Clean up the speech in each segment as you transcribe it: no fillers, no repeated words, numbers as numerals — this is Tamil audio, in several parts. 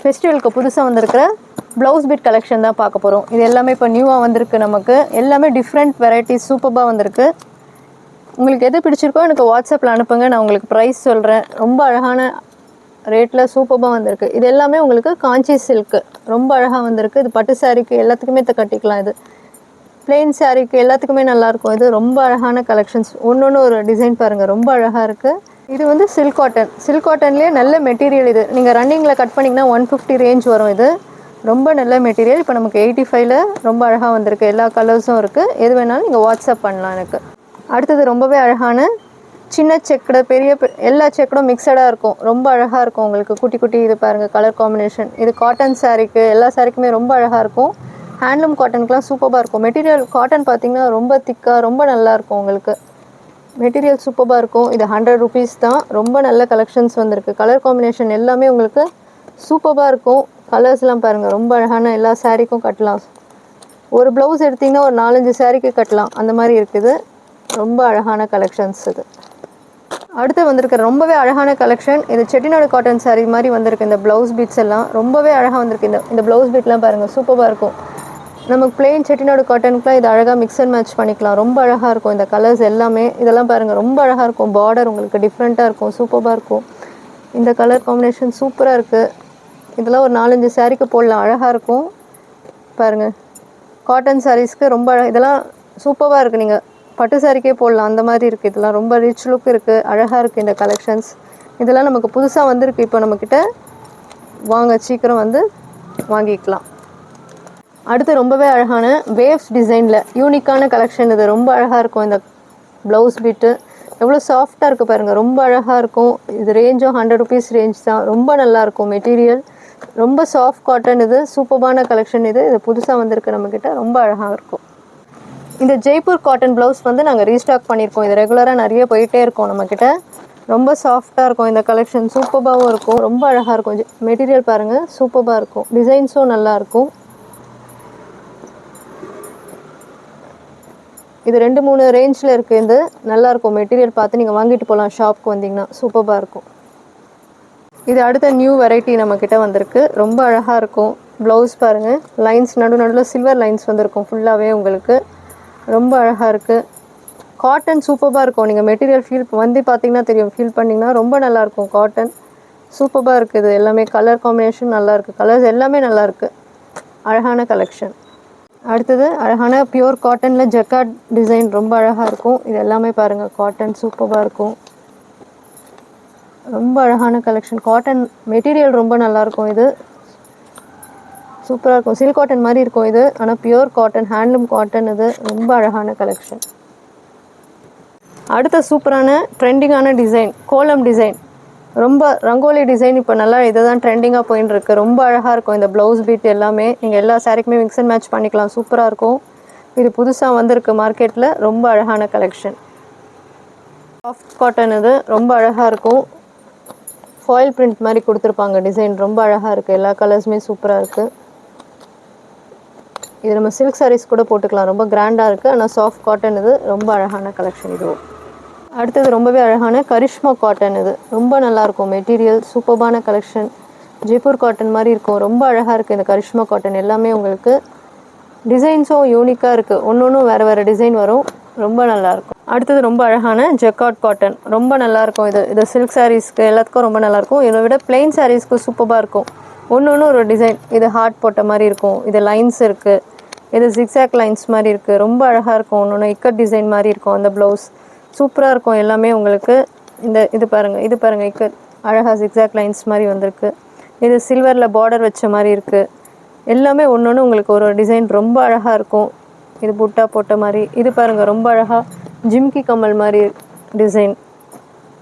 ஃபெஸ்டிவலுக்கு புதுசாக வந்திருக்கிற ப்ளவுஸ் பிட் கலெக்ஷன் தான் பார்க்க போகிறோம். இது எல்லாமே இப்போ நியூவாக வந்திருக்கு. நமக்கு எல்லாமே டிஃப்ரெண்ட் வெரைட்டிஸ் சூப்பராக வந்திருக்கு. உங்களுக்கு எது பிடிச்சிருக்கோ எனக்கு வாட்ஸ்அப்பில் அனுப்புங்க, நான் உங்களுக்கு ப்ரைஸ் சொல்கிறேன். ரொம்ப அழகான ரேட்டில் சூப்பராக வந்திருக்கு. இது எல்லாமே உங்களுக்கு காஞ்சி சில்க்கு ரொம்ப அழகாக வந்திருக்கு. இது பட்டு சாரீக்கு எல்லாத்துக்குமே கட்டிக்கலாம். இது பிளெயின் சாரீக்கு எல்லாத்துக்குமே நல்லாயிருக்கும். இது ரொம்ப அழகான கலெக்ஷன்ஸ். ஒன்று ஒரு டிசைன் பாருங்கள், ரொம்ப அழகாக இருக்குது. இது வந்து சில்க் காட்டன். சில்க் காட்டன்லேயே நல்ல மெட்டீரியல். இது நீங்கள் ரன்னிங்கில் கட் பண்ணிங்கன்னா 150 ரேஞ்ச் வரும். இது ரொம்ப நல்ல மெட்டீரியல். இப்போ நமக்கு 85ல் ரொம்ப அழகாக வந்திருக்கு. எல்லா கலர்ஸும் இருக்குது. எது வேணாலும் நீங்கள் வாட்ஸ்அப் பண்ணலாம் எனக்கு. அடுத்தது ரொம்பவே அழகான சின்ன செக்கடை, பெரிய எல்லா செக்கடும் மிக்சடாக இருக்கும். ரொம்ப அழகாக இருக்கும் உங்களுக்கு. குட்டி குட்டி இது பாருங்கள், கலர் காம்பினேஷன். இது காட்டன் சாரீக்கு எல்லா சாரீக்குமே ரொம்ப அழகாக இருக்கும். ஹேண்ட்லூம் காட்டனுக்குலாம் சூப்பராக இருக்கும். மெட்டீரியல் காட்டன் பார்த்திங்கன்னா ரொம்ப திக்காக ரொம்ப நல்லாயிருக்கும் உங்களுக்கு. மெட்டீரியல் சூப்பராக இருக்கும். இது 100 rupees தான். ரொம்ப நல்ல கலெக்ஷன்ஸ் வந்திருக்கு. கலர் காம்பினேஷன் எல்லாமே உங்களுக்கு சூப்பராக இருக்கும். கலர்ஸ்லாம் பாருங்கள், ரொம்ப அழகான எல்லா சாரீக்கும் கட்டலாம். ஒரு ப்ளவுஸ் எடுத்திங்கன்னா ஒரு 4-5 சாரீக்கு கட்டலாம், அந்த மாதிரி இருக்குது. ரொம்ப அழகான கலெக்ஷன்ஸ் இது. அடுத்து வந்திருக்கிற ரொம்பவே அழகான கலெக்ஷன். இது செட்டிநாடு காட்டன் சாரீ மாதிரி வந்திருக்கு. இந்த ப்ளவுஸ் பீட்ஸ் எல்லாம் ரொம்பவே அழகாக வந்திருக்கு. இந்த ப்ளவுஸ் பீட்லாம் பாருங்கள், சூப்பராக இருக்கும். நமக்கு பிளெயின் செட்டிநாடு காட்டனுக்குலாம் இது அழகாக மிக்ஸ் அண்ட் மேட்ச் பண்ணிக்கலாம். ரொம்ப அழகாக இருக்கும் இந்த கலர்ஸ் எல்லாமே. இதெல்லாம் பாருங்கள், ரொம்ப அழகாக இருக்கும். பார்டர் உங்களுக்கு டிஃப்ரெண்ட்டாக இருக்கும், சூப்பராக இருக்கும். இந்த கலர் காம்பினேஷன் சூப்பராக இருக்குது. இதெல்லாம் ஒரு 4-5 சாரீக்கு போடலாம், அழகாக இருக்கும். பாருங்கள், காட்டன் சாரீஸ்க்கு ரொம்ப இதெல்லாம் சூப்பராக இருக்குது. நீங்கள் பட்டு சாரிக்கே போடலாம், அந்த மாதிரி இருக்குது. இதெல்லாம் ரொம்ப ரிச் லுக் இருக்குது, அழகாக இருக்குது இந்த கலெக்ஷன்ஸ். இதெல்லாம் நமக்கு புதுசாக வந்திருக்கு. இப்போ நம்மக்கிட்ட வாங்க, சீக்கிரம் வந்து வாங்கிக்கலாம். அடுத்து ரொம்பவே அழகான வேவ்ஸ் டிசைனில் யூனிக்கான கலெக்ஷன். இது ரொம்ப அழகாக இருக்கும். இந்த ப்ளவுஸ் பிட்டு எவ்வளோ சாஃப்டாக இருக்குது பாருங்கள், ரொம்ப அழகாக இருக்கும். இது ரேஞ்சும் 100 rupees ரேஞ்ச் தான். ரொம்ப நல்லாயிருக்கும் மெட்டீரியல். ரொம்ப சாஃப்ட் காட்டன். இது சூப்பரான கலெக்ஷன். இது புதுசாக வந்திருக்கு நம்மக்கிட்ட, ரொம்ப அழகாக இருக்கும். இந்த ஜெய்ப்பூர் காட்டன் ப்ளவுஸ் வந்து நாங்கள் ரீஸ்டாக் பண்ணியிருக்கோம். இது ரெகுலராக நிறைய போயிட்டே இருக்கோம் நம்மக்கிட்ட. ரொம்ப சாஃப்டாக இருக்கும் இந்த கலெக்ஷன். சூப்பராகவும் இருக்கும், ரொம்ப அழகாக இருக்கும். மெட்டீரியல் பாருங்கள், சூப்பராக இருக்கும். டிசைன்ஸும் நல்லாயிருக்கும். இது 2-3 ரேஞ்சில் இருக்குது. இது நல்லாயிருக்கும். மெட்டீரியல் பார்த்து நீங்கள் வாங்கிட்டு போகலாம் ஷாப்புக்கு வந்தீங்கன்னா, சூப்பராக இருக்கும். இது அடுத்த நியூ வெரைட்டி நம்மக்கிட்ட வந்திருக்கு. ரொம்ப அழகாக இருக்கும். ப்ளவுஸ் பாருங்கள், லைன்ஸ் நடுவில் சில்வர் லைன்ஸ் வந்திருக்கும் ஃபுல்லாகவே உங்களுக்கு. ரொம்ப அழகாக இருக்குது. காட்டன் சூப்பராக இருக்கும். நீங்கள் மெட்டீரியல் ஃபீல் வந்து பார்த்தீங்கன்னா தெரியும், ஃபீல் பண்ணிங்கன்னா ரொம்ப நல்லாயிருக்கும். காட்டன் சூப்பராக இருக்குது. எல்லாமே கலர் காம்பினேஷன் நல்லாயிருக்கு. கலர்ஸ் எல்லாமே நல்லாயிருக்கு. அழகான கலெக்ஷன். அடுத்தது அழகான பியூர் காட்டனில் ஜக்கார்ட் டிசைன் ரொம்ப அழகாக இருக்கும். இது எல்லாமே பாருங்கள், காட்டன் சூப்பராக இருக்கும். ரொம்ப அழகான கலெக்ஷன். காட்டன் மெட்டீரியல் ரொம்ப நல்லாயிருக்கும். இது சூப்பராக இருக்கும். சில்க் காட்டன் மாதிரி இருக்கும் இது, ஆனால் பியூர் காட்டன், ஹேண்ட்லூம் காட்டன். இது ரொம்ப அழகான கலெக்ஷன். அடுத்த சூப்பரான ட்ரெண்டிங்கான டிசைன், கோலம் டிசைன். ரொம்ப ரங்கோலி டிசைன் இப்போ நல்லா இதை தான் ட்ரெண்டிங்காக போயின்னு இருக்குது. ரொம்ப அழகாக இருக்கும். இந்த ப்ளவுஸ் பீட் எல்லாமே நீங்கள் எல்லா சாரீக்குமே மிக்ஸ் அண்ட் மேட்ச் பண்ணிக்கலாம். சூப்பராக இருக்கும். இது புதுசாக வந்திருக்கு மார்க்கெட்டில். ரொம்ப அழகான கலெக்ஷன். Soft cotton. இது ரொம்ப அழகாக இருக்கும். ஃபாயில் பிரிண்ட் மாதிரி கொடுத்துருப்பாங்க. டிசைன் ரொம்ப அழகாக இருக்குது. எல்லா கலர்ஸுமே சூப்பராக இருக்குது. இது நம்ம சில்க் சாரீஸ் கூட போட்டுக்கலாம். ரொம்ப கிராண்டாக இருக்குது, ஆனால் சாஃப்ட் காட்டன். இது ரொம்ப அழகான கலெக்ஷன். இதுவும் அடுத்தது ரொம்பவே அழகான கரிஷ்மா காட்டன். இது ரொம்ப நல்லாயிருக்கும். மெட்டீரியல் சூப்பரான கலெக்ஷன். ஜெய்ப்பூர் காட்டன் மாதிரி இருக்கும். ரொம்ப அழகாக இருக்குது இந்த கரிஷ்மா காட்டன். எல்லாமே உங்களுக்கு டிசைன்ஸும் யூனிக்காக இருக்குது. ஒன்று வேறு டிசைன் வரும். ரொம்ப நல்லாயிருக்கும். அடுத்தது ரொம்ப அழகான ஜக்கார்ட் காட்டன். ரொம்ப நல்லாயிருக்கும். இது சில்க் சாரீஸ்க்கு எல்லாத்துக்கும் ரொம்ப நல்லாயிருக்கும். இதை விட பிளெயின் சாரீஸ்க்கு சூப்பராக இருக்கும். ஒன்று ஒரு டிசைன். இது ஹார்ட் போட்ட மாதிரி இருக்கும். இது லைன்ஸ் இருக்குது. இது ஜிக்ஸாக் லைன்ஸ் மாதிரி இருக்குது. ரொம்ப அழகாக இருக்கும். ஒன்று இக்கட் டிசைன் மாதிரி இருக்கும். அந்த ப்ளவுஸ் சூப்பராக இருக்கும். எல்லாமே உங்களுக்கு இது பாருங்கள், இக்கட் அழகாக ஜிக்ஸாக் லைன்ஸ் மாதிரி வந்திருக்கு. இது சில்வரில் பார்டர் வச்ச மாதிரி இருக்குது. எல்லாமே ஒன்று உங்களுக்கு ஒரு டிசைன் ரொம்ப அழகாக இருக்கும். இது புட்டா போட்ட மாதிரி. இது பாருங்கள், ரொம்ப அழகாக ஜிம்கி கம்மல் மாதிரி டிசைன்.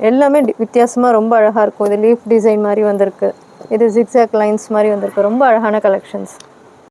எல்லாமே வித்தியாசமாக ரொம்ப அழகாக இருக்கும். இது லீஃப் டிசைன் மாதிரி வந்திருக்கு. இது ஜிக்ஸாக் லைன்ஸ் மாதிரி வந்திருக்கு. ரொம்ப அழகான கலெக்ஷன்ஸ்.